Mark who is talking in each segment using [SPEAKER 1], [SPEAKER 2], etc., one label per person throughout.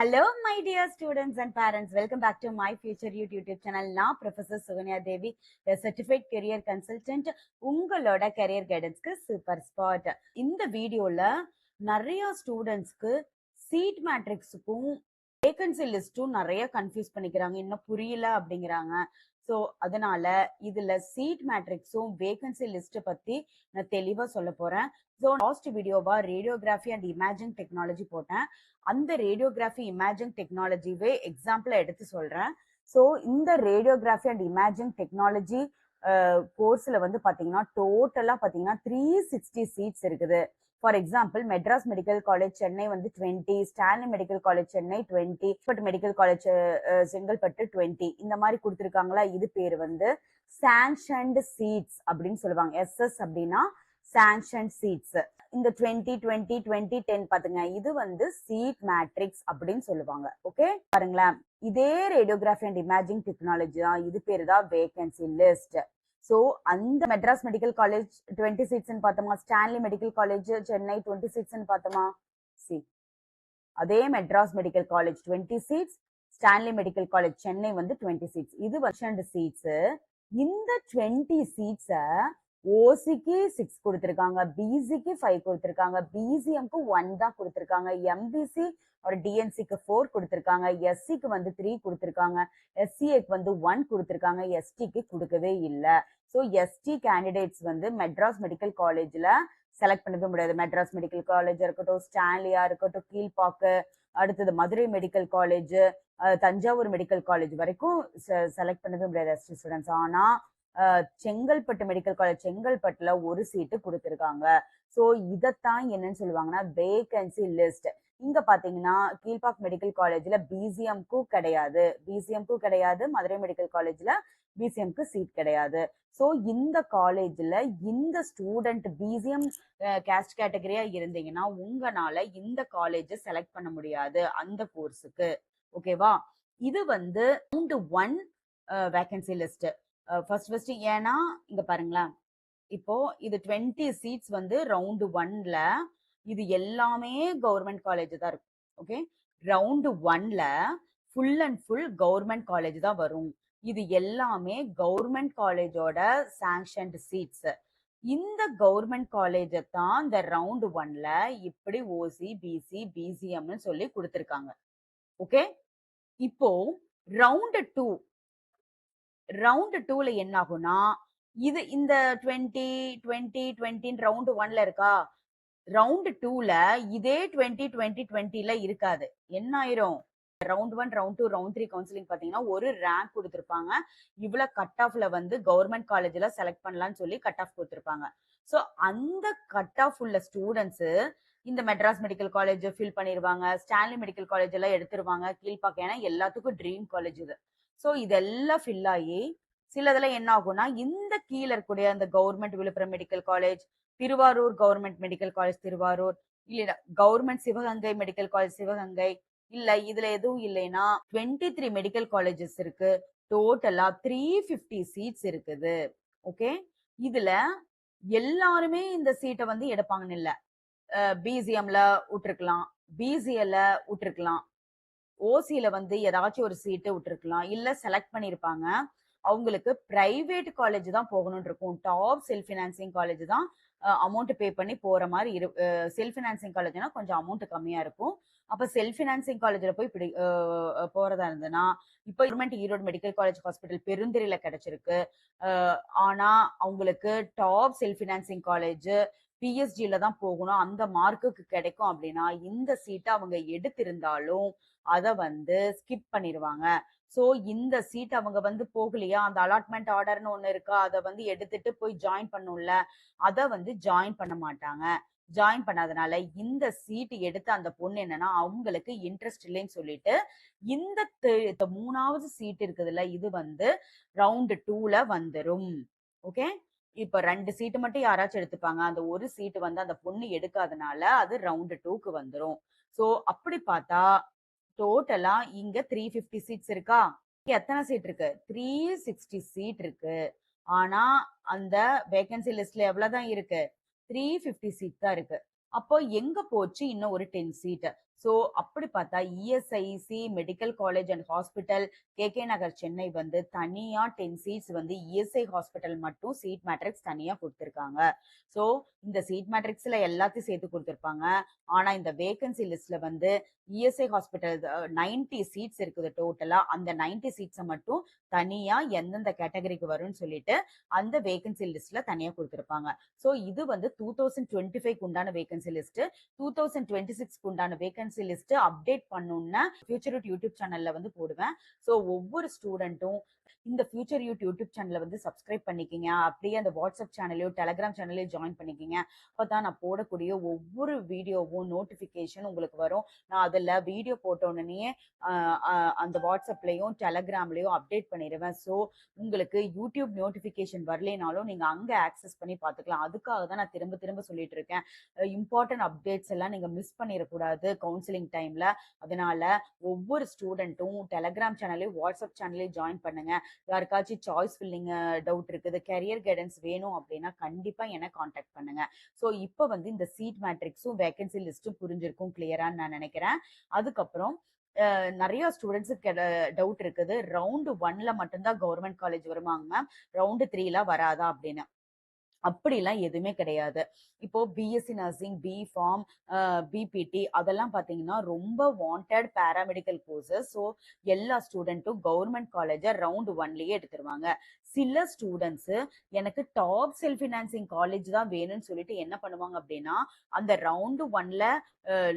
[SPEAKER 1] Hello, my dear students and parents. Welcome back to my future YouTube channel. நான் professor Sukanya Devi, a certified career consultant. உங்களோட career guidance-க்கு super spot. இந்த வீடியோல நிறைய ஸ்டூடெண்ட்ஸ்க்கு seat மேட்ரிக்ஸுக்கும் vacancy லிஸ்ட்டும் நிறைய confuse பண்ணிக்கிறாங்க, இன்னும் புரியல அப்படிங்கிறாங்க. ஸோ அதனால இதுல சீட் மேட்ரிக்ஸும் வேகன்சி லிஸ்ட் பத்தி நான் தெளிவா சொல்ல போறேன். ஸோ லாஸ்ட் வீடியோவா ரேடியோகிராஃபி அண்ட் இமேஜிங் டெக்னாலஜி போட்டேன். அந்த ரேடியோகிராஃபி இமேஜிங் டெக்னாலஜிவே எக்ஸாம்பிளா எடுத்து சொல்றேன். ஸோ இந்த ரேடியோகிராஃபி அண்ட் இமேஜிங் டெக்னாலஜி கோர்ஸ்ல வந்து பாத்தீங்கன்னா டோட்டலா பாத்தீங்கன்னா 360 சீட்ஸ் இருக்குது. For example Madras medical college Chennai வந்து 20, Stanley medical college Chennai 20, medical college Chengalpattu 20, இந்த மாதிரி கொடுத்துருக்காங்களா. இது பேர் வந்து சாங்ஷன்ட் சீட்ஸ் அப்படின்னு சொல்லுவாங்க. எஸ்எஸ் அப்படின்னா சாங்ஷன்ட் சீட்ஸ். இந்த 20, 20, 20, 10 பாத்துங்க, இது வந்து சீட் மேட்ரிக்ஸ் அப்படின்னு சொல்லுவாங்க. ஓகே பாருங்களேன், இதே ரேடியோகிராஃபி அண்ட் இமேஜிங் டெக்னாலஜி தான், இது பேரு தான் வேகன்சி லிஸ்ட். ஸோ அந்த மெட்ராஸ் மெடிக்கல் காலேஜ் 20 சீட்ஸ் பார்த்தோமா, Stanley medical college Chennai 20 seats பார்த்தோமா. சி அதே Madras medical college 20 seats, Stanley medical college Chennai வந்து 20 சீட்ஸ். இது வருஷன் சீட்ஸ். இந்த 20 சீட்ஸை ஓசிக்கு 6 கொடுத்துருக்காங்க, பிசிக்கு 5 கொடுத்துருக்காங்க, பிசிஎம்க்கு 1 தான் கொடுத்துருக்காங்க, எம்பிசி ஒரு டிஎன்சிக்கு 4 கொடுத்துருக்காங்க, எஸ்சிக்கு வந்து 3 கொடுத்துருக்காங்க, எஸ்சிஏக்கு வந்து 1 கொடுத்துருக்காங்க, எஸ்டிக்கு கொடுக்கவே இல்லை. ஸோ எஸ்டி கேண்டிடேட்ஸ் வந்து மெட்ராஸ் மெடிக்கல் காலேஜ்ல செலக்ட் பண்ணவே முடியாது. மெட்ராஸ் மெடிக்கல் காலேஜா இருக்கட்டும், ஸ்டான்லியா இருக்கட்டும், கீழ்பாக்கு, அடுத்தது Madurai medical college, Thanjavur medical college வரைக்கும் செலக்ட் பண்ணவே முடியாது எஸ்டி ஸ்டூடெண்ட்ஸ். ஆனா செங்கல்பட்டு மெடிக்கல் காலேஜ் செங்கல்பட்டுல ஒரு சீட்டு கொடுத்துருக்காங்க. ஸோ இதைத்தான் என்னன்னு சொல்லுவாங்கன்னா வேகன்சி லிஸ்ட். இங்க பாத்தீங்கன்னா கீழ்பாக் மெடிக்கல் காலேஜ்ல பிசிஎம்க்கும் கிடையாது, மதுரை மெடிக்கல் காலேஜ்ல பிசிஎம்க்கு சீட் கிடையாது. ஸோ இந்த காலேஜ்ல இந்த ஸ்டூடெண்ட் பிசிஎம் கேஸ்ட் கேட்டகரியா இருந்தீங்கன்னா உங்களால இந்த காலேஜ் செலக்ட் பண்ண முடியாது அந்த கோர்ஸுக்கு. ஓகேவா, இது வந்து ரவுண்ட் 1 வேகன்சி லிஸ்ட். ஃபர்ஸ்ட் ஏன்னா இங்க பாருங்களேன், இப்போ இது 20 சீட்ஸ் வந்து ரவுண்ட் 1ல இது எல்லாமே கவர்மெண்ட் காலேஜ் தான் இருக்கும். ஓகே, ரவுண்ட் 1ல full and full government college தான் வரும். இது எல்லாமே கவர்மெண்ட் காலேஜோட சாங்ஷன்ட் சீட்ஸ். இந்த கவர்மெண்ட் காலேஜ தான் இந்த ரவுண்ட் 1ல இப்படி ஓசி, பிசி, பிசிஎம்னு சொல்லி கொடுத்துருக்காங்க. ஓகே, இப்போ ரவுண்ட் 2ல என்ன ஆகும்னா, இது இந்த 20, 20, 20 ரவுண்ட் 1ல இருக்கா, ரவுண்ட் 2ல இதே 20, 20, 20ல இருக்காது. என்ன ஆயிரும், ரவுண்ட் 1, ரவுண்ட் 2, ரவுண்ட் 3 கவுன்சிலிங் பாத்தீங்கன்னா ஒரு ரேங்க் கொடுத்திருப்பாங்க. இவ்வளவு கட் ஆஃப்ல வந்து கவர்மெண்ட் காலேஜ்ல செலக்ட் பண்ணலாம்னு சொல்லி கட் ஆஃப் கொடுத்திருப்பாங்க. சோ அந்த கட் ஆஃப் உள்ள ஸ்டூடெண்ட்ஸ் இந்த மெட்ராஸ் மெடிக்கல் காலேஜ் ஃபில் பண்ணிடுவாங்க, ஸ்டான்லி மெடிக்கல் காலேஜ் எல்லாம் எடுத்துருவாங்க, கீழ்பாக்க. ஏன்னா எல்லாத்துக்கும் ட்ரீம் காலேஜ் இது. ஸோ இதெல்லாம் ஃபில் ஆகி சிலதெல்லாம் என்ன ஆகும்னா, இந்த கீழே இருக்கக்கூடிய அந்த government Viluppuram medical college, Thiruvarur government medical college Thiruvarur, இல்ல government Sivaganga medical college Sivaganga, இல்ல இதுல எதுவும் இல்லைன்னா 23 மெடிக்கல் காலேஜஸ் இருக்கு. டோட்டலா 350 சீட்ஸ் இருக்குது. ஓகே, இதுல எல்லாருமே இந்த சீட்டை வந்து எடுப்பாங்கன்னு இல்ல. பிசிஎம்ல விட்டுருக்கலாம், பிசிஎல்ல விட்டுருக்கலாம், ஓசியில வந்து ஏதாச்சும் ஒரு சீட்டு விட்டுருக்கலாம், இல்ல செலக்ட் பண்ணிருப்பாங்க. அவங்களுக்கு பிரைவேட் காலேஜ் தான் போகணும்னு இருக்கும். டாப் செல்ஃப் ஃபினான்சிங் காலேஜ் தான் அமௌண்ட் பே பண்ணி போற மாதிரி செல்ஃப் ஃபினான்சிங் காலேஜ்னா கொஞ்சம் அமௌண்ட் கம்மியா இருக்கும். அப்ப செல்ஃப் ஃபினான்சிங் காலேஜ்ல போய் இப்படி போறதா இருந்ததுன்னா, இப்போ government Erode medical college hospital பெருந்துறையில கிடைச்சிருக்கு. ஆனா அவங்களுக்கு டாப் செல்ஃப் ஃபினான்சிங் காலேஜ் பிஎஸ்ஜில தான் போகணும், அந்த மார்க்குக்கு கிடைக்கும் அப்படின்னா இந்த சீட்டை அவங்க எடுத்திருந்தாலும் அதை வந்து ஸ்கிப் பண்ணிடுவாங்க. ஸோ இந்த சீட் அவங்க வந்து போகலையா, அந்த அலாட்மெண்ட் ஆர்டர்னு ஒன்று இருக்கா, அதை வந்து எடுத்துட்டு போய் ஜாயின் பண்ணும்ல, அதை வந்து ஜாயின் பண்ண மாட்டாங்க. ஜாயின் பண்ணாதனால இந்த சீட் எடுத்த அந்த பொண்ணு என்னன்னா அவங்களுக்கு இன்ட்ரெஸ்ட் இல்லைன்னு சொல்லிட்டு இந்த 3வது சீட் இருக்குதுல்ல, இது வந்து ரவுண்ட் 2ல வந்துரும். ஓகே, இப்ப 2 சீட்டு மட்டும் யாராச்சும் எடுத்துப்பாங்க, அந்த ஒரு சீட்டு வந்து அந்த பொண்ணு எடுக்காதனால அது ரவுண்ட் 2க்கு வந்துரும். சோ அப்படி பார்த்தா டோட்டலா இங்க 350 சீட்ஸ் இருக்கா, இங்க எத்தனை சீட் இருக்கு, 360 சீட் இருக்கு. ஆனா அந்த வேகன்சி லிஸ்ட்ல எவ்வளவுதான் இருக்கு, 350 சீட் தான் இருக்கு. அப்போ எங்க போச்சு இன்னும் ஒரு 10 சீட். ஸோ அப்படி பார்த்தா ESIC medical college and hospital KK Nagar Chennai வந்து தனியா 10 சீட்ஸ் வந்து இஎஸ்ஐ ஹாஸ்பிட்டல் மட்டும் சீட் மேட்ரிக்ஸ் தனியா கொடுத்துருக்காங்க. ஸோ இந்த சீட் மேட்ரிக்ஸ்ல எல்லாத்தையும் சேர்த்து கொடுத்துருப்பாங்க. ஆனா இந்த வேகன்சி லிஸ்ட்ல வந்து இஎஸ்ஐ ஹாஸ்பிட்டல் 90 சீட்ஸ் இருக்குது டோட்டலா. அந்த 90 சீட்ஸை மட்டும் தனியா எந்தெந்த கேட்டகரிக்கு வரும்னு சொல்லிட்டு அந்த வேகன்சி லிஸ்ட்ல தனியா கொடுத்துருப்பாங்க. ஸோ இது வந்து 2025 உண்டான வேகன்சி லிஸ்ட். 2026 உண்டான வேகன்சி லிஸ்ட் அப்டேட் பண்ணணும்னு ஃபியூச்சர் யூடியூப் சேனல்ல வந்து போடுவேன். ஸோ ஒவ்வொரு ஸ்டூடெண்ட்டும் இந்த ஃபியூச்சர் யூடியூப் சேனலை வந்து சப்ஸ்கிரைப் பண்ணிக்கிங்க. அப்படியே அந்த வாட்ஸ்அப் சேனலையோ டெலகிராம் சேனலையோ ஜாயின் பண்ணிக்கிங்க. அப்பதான் நான் போடக்கூடிய ஒவ்வொரு வீடியோவும் நோட்டிஃபிகேஷன் உங்களுக்கு வரும். நான் அதில் வீடியோ போட்ட உடனே அந்த வாட்ஸ்அப்லேயும் டெலகிராம்லேயும் அப்டேட் பண்ணிடுவேன். ஸோ உங்களுக்கு யூடியூப் நோட்டிஃபிகேஷன் வரலைனாலும் நீங்கள் அங்கே ஆக்சஸ் பண்ணி பார்த்துக்கலாம். அதுக்காக தான் நான் திரும்ப திரும்ப சொல்லிட்டு இருக்கேன். இம்பார்ட்டன்ட் அப்டேட்ஸ் எல்லாம் நீங்கள் மிஸ் பண்ணிடக்கூடாது கவுன்சிலிங் டைமில். அதனால ஒவ்வொரு ஸ்டூடெண்ட்டும் டெலகிராம் சேனலையும் வாட்ஸ்அப் சேனலையும் ஜாயின் பண்ணுங்க. யாருக்காச்சும் சாய்ஸ் ஃபில்லிங் டவுட் இருக்குது, கெரியர் கைடன்ஸ் வேணும் அப்படின்னா கண்டிப்பாக என்னை காண்டாக்ட் பண்ணுங்க. ஸோ இப்போ வந்து இந்த சீட் மேட்ரிக்ஸும் வேகன்சி லிஸ்ட்டும் புரிஞ்சிருக்கும் கிளியரான்னு நான் நினைக்கிறேன். அதுக்கப்புறம் நிறைய ஸ்டூடெண்ட்ஸுக்கு டவுட் இருக்குது, ரவுண்டு 1ல மட்டும்தான் கவர்மெண்ட் காலேஜ் வருமாங்க மேம், ரவுண்டு 3ல வராதா அப்படின்னு. அப்படிலாம் எதுவுமே கிடையாது. இப்போ பிஎஸ்சி நர்சிங், பிஃபார்ம், பிபிடி அதெல்லாம் பார்த்தீங்கன்னா ரொம்ப வாண்டட் பேராமெடிக்கல் கோர்சஸ். ஸோ எல்லா ஸ்டூடெண்ட்டும் கவர்மெண்ட் காலேஜை ரவுண்டு 1லயே எடுத்துருவாங்க. சில ஸ்டூடெண்ட்ஸு எனக்கு டாப் செல்ஃப் ஃபினான்சிங் காலேஜ் தான் வேணும்னு சொல்லிட்டு என்ன பண்ணுவாங்க அப்படின்னா, அந்த ரவுண்டு 1ல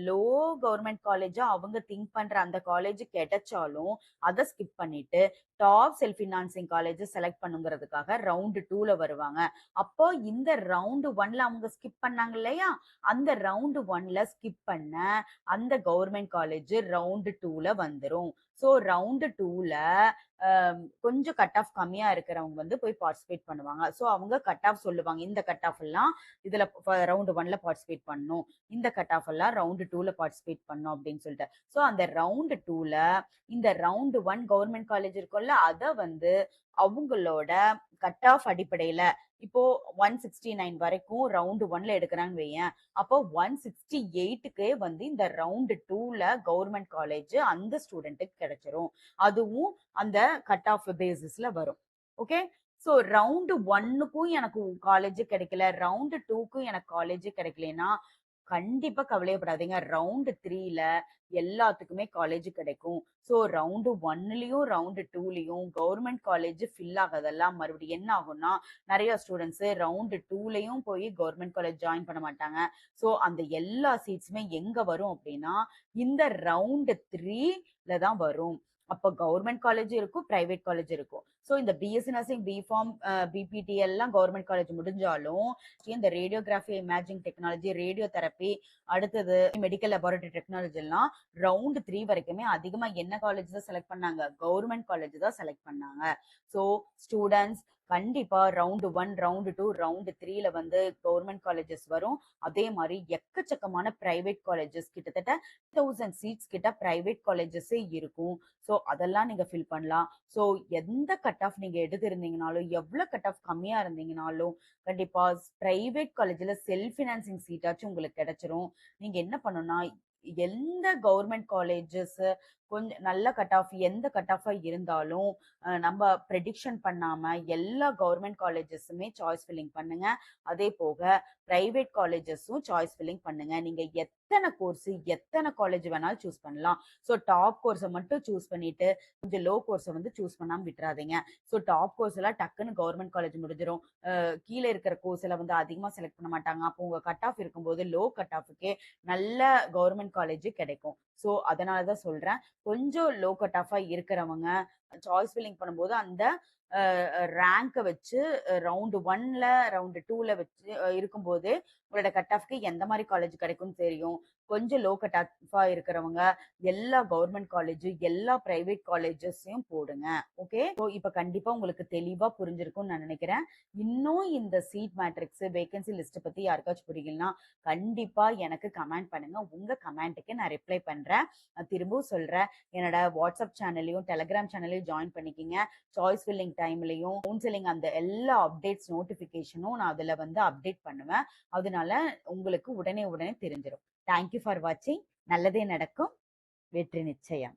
[SPEAKER 1] லோ கவர்மெண்ட் காலேஜா அவங்க திங்க் பண்ற அந்த காலேஜ் கிடைச்சாலும் அதை ஸ்கிப் பண்ணிட்டு top self financing college select பண்ணுங்கிறதுக்காக ரவுண்டு 2ல வருவாங்க. அப்போ இந்த ரவுண்டு 1ல அவங்க ஸ்கிப் பண்ணாங்க இல்லையா, அந்த ரவுண்டு 1ல ஸ்கிப் பண்ண அந்த கவர்மெண்ட் காலேஜ் ரவுண்டு 2ல வந்துரும். ஸோ ரவுண்டு 2ல கொஞ்சம் கட் ஆஃப் கம்மியா இருக்கிறவங்க வந்து போய் பார்ட்டிசிபேட் பண்ணுவாங்க. ஸோ அவங்க கட் ஆஃப் சொல்லுவாங்க, இந்த கட் ஆஃப் எல்லாம் இதுல ரவுண்டு 1ல பார்ட்டிசிபேட் பண்ணணும், இந்த கட் ஆஃப் எல்லாம் ரவுண்டு 2ல பார்ட்டிசிபேட் பண்ணணும் அப்படின்னு சொல்லிட்டு. ஸோ அந்த ரவுண்டு 2ல இந்த ரவுண்டு 1 கவர்மெண்ட் காலேஜ் இருக்கும்ல, அதை வந்து அவங்களோட கட் ஆஃப் அடிப்படையில இப்போ 169 வரைக்கும் ரவுண்டு 1ல எடுக்கிறாங்க வையேன், அப்போ 168க்கே வந்து இந்த ரவுண்டு 2ல கவர்மெண்ட் காலேஜ் அந்த ஸ்டூடெண்ட்டுக்கு கிடைச்சிரும். அதுவும் அந்த கட் ஆஃப் பேசிஸ்ல வரும். ஓகே. ஸோ ரவுண்டு 1க்கும் எனக்கு காலேஜ் கிடைக்கல, ரவுண்டு 2க்கும் எனக்கு காலேஜ் கிடைக்கலனா கண்டிப்பா கவலையப்படாதீங்க. ரவுண்டு 3ல எல்லாத்துக்குமே காலேஜ் கிடைக்கும். ஸோ ரவுண்டு 1லயும் ரவுண்டு 2லயும் கவர்மெண்ட் காலேஜ் ஃபில் ஆகாதெல்லாம் மறுபடியும் என்ன ஆகும்னா, நிறைய ஸ்டூடெண்ட்ஸ் ரவுண்டு 2லயும் போய் கவர்மெண்ட் காலேஜ் ஜாயின் பண்ண மாட்டாங்க. ஸோ அந்த எல்லா சீட்ஸுமே எங்க வரும் அப்படின்னா, இந்த ரவுண்டு 3ல தான் வரும். அப்போ கவர்மெண்ட் காலேஜ் இருக்கும், பிரைவேட் காலேஜ் இருக்கும். ஸோ இந்த பிஎஸ்சி நர்சிங், பிஃபார்ம், பிபிடி எல்லாம் கவர்மெண்ட் காலேஜ் முடிஞ்சாலும் இந்த radiography, imaging technology, radio therapy, அடுத்தது மெடிக்கல் லெபார்டரி டெக்னாலஜி எல்லாம் ரவுண்டு 3 வரைக்குமே அதிகமா என்ன காலேஜ் தான் செலக்ட் பண்ணாங்க, கவர்மெண்ட் காலேஜ் தான் செலக்ட் பண்ணாங்க. ஸோ ஸ்டூடெண்ட்ஸ் கண்டிப்பா ரவுண்டு 1, ரவுண்டு 2, ரவுண்டு 3ல வந்து கவர்மெண்ட் காலேஜஸ் வரும். அதே மாதிரி எக்கச்சக்கமான பிரைவேட் காலேஜஸ் கிட்டத்தட்ட 1000 சீட்ஸ் கிட்ட பிரைவேட் காலேஜஸே இருக்கும். ஸோ அதெல்லாம் நீங்க ஃபில் பண்ணலாம். ஸோ எந்த கட் ஆஃப் நீங்க எடுத்திருந்தீங்கனாலும், எவ்வளவு கட் ஆஃப் கம்மியா இருந்தீங்கனாலும் கண்டிப்பா பிரைவேட் காலேஜ்ல செல்ஃப் ஃபினான்சிங் சீட்டாச்சும் உங்களுக்கு கிடைச்சிரும். நீங்க என்ன பண்ணணும்னா, எந்த கவர்மெண்ட் காலேஜஸ் கொஞ்சம் நல்ல கட் ஆஃப் எந்த கட் ஆஃபா இருந்தாலும் நம்ம ப்ரெடிக்ஷன் பண்ணாம எல்லா கவர்மெண்ட் காலேஜஸுமே சாய்ஸ் ஃபில்லிங் பண்ணுங்க. அதே போக பிரைவேட் காலேஜஸும் சாய்ஸ் ஃபில்லிங் பண்ணுங்க. நீங்க எத்தனை கோர்ஸ், எத்தனை காலேஜ் வேணாலும் சூஸ் பண்ணலாம். ஸோ டாப் கோர்ஸை மட்டும் சூஸ் பண்ணிட்டு கொஞ்சம் லோ கோர்ஸை வந்து சூஸ் பண்ணாம விட்டுறாதீங்க. ஸோ டாப் கோர்ஸ் எல்லாம் டக்குன்னு கவர்மெண்ட் காலேஜ் முடிஞ்சிடும். கீழே இருக்கிற கோர்ஸ் எல்லாம் வந்து அதிகமாக செலக்ட் பண்ண மாட்டாங்க. அப்போ உங்க கட் ஆஃப் இருக்கும்போது லோ கட் ஆஃபுக்கே நல்ல கவர்மெண்ட் காலேஜ் கிடைக்கும். ஸோ அதனால தான் சொல்றேன், கொஞ்சம் லோ கட் ஆஃபா இருக்கிறவங்க சாய்ஸ் ஃபில்லிங் பண்ணும்போது அந்த ரேங்கை வச்சு ரவுண்டு 1ல ரவுண்டு 2ல வச்சு இருக்கும்போது உங்களோட கட் ஆஃப்க்கு எந்த மாதிரி காலேஜ் கிடைக்கும்னு தெரியும். கொஞ்சம் லோ கட் ஆஃபா இருக்கிறவங்க எல்லா கவர்மெண்ட் காலேஜ், எல்லா பிரைவேட் காலேஜஸையும் போடுங்க. ஓகே. ஸோ இப்போ கண்டிப்பா உங்களுக்கு தெளிவா புரிஞ்சிருக்கும்னு நான் நினைக்கிறேன். இன்னும் இந்த சீட் மேட்ரிக்ஸ், வேகன்சி லிஸ்ட் பத்தி யாருக்காச்சும் புரியலன்னா கண்டிப்பா எனக்கு கமெண்ட் பண்ணுங்க. உங்க கமெண்ட்டுக்கு நான் ரிப்ளை பண்றேன். நான் திரும்பவும் சொல்றேன், என்னோட வாட்ஸ்அப் சேனலையும் டெலகிராம் சேனலையும் ஜாயின் பண்ணிக்கிங்க. சாய்ஸ் ஃபில்லிங் டைம்லையும் கவுன்சிலிங் அந்த எல்லா அப்டேட்ஸ் நோட்டிஃபிகேஷனும் நான் அதில் வந்து அப்டேட் பண்ணுவேன். அதனால உங்களுக்கு உடனே தெரிஞ்சிடும். தேங்க்யூ ஃபார் வாட்சிங். நல்லதே நடக்கும். வெற்றி நிச்சயம்.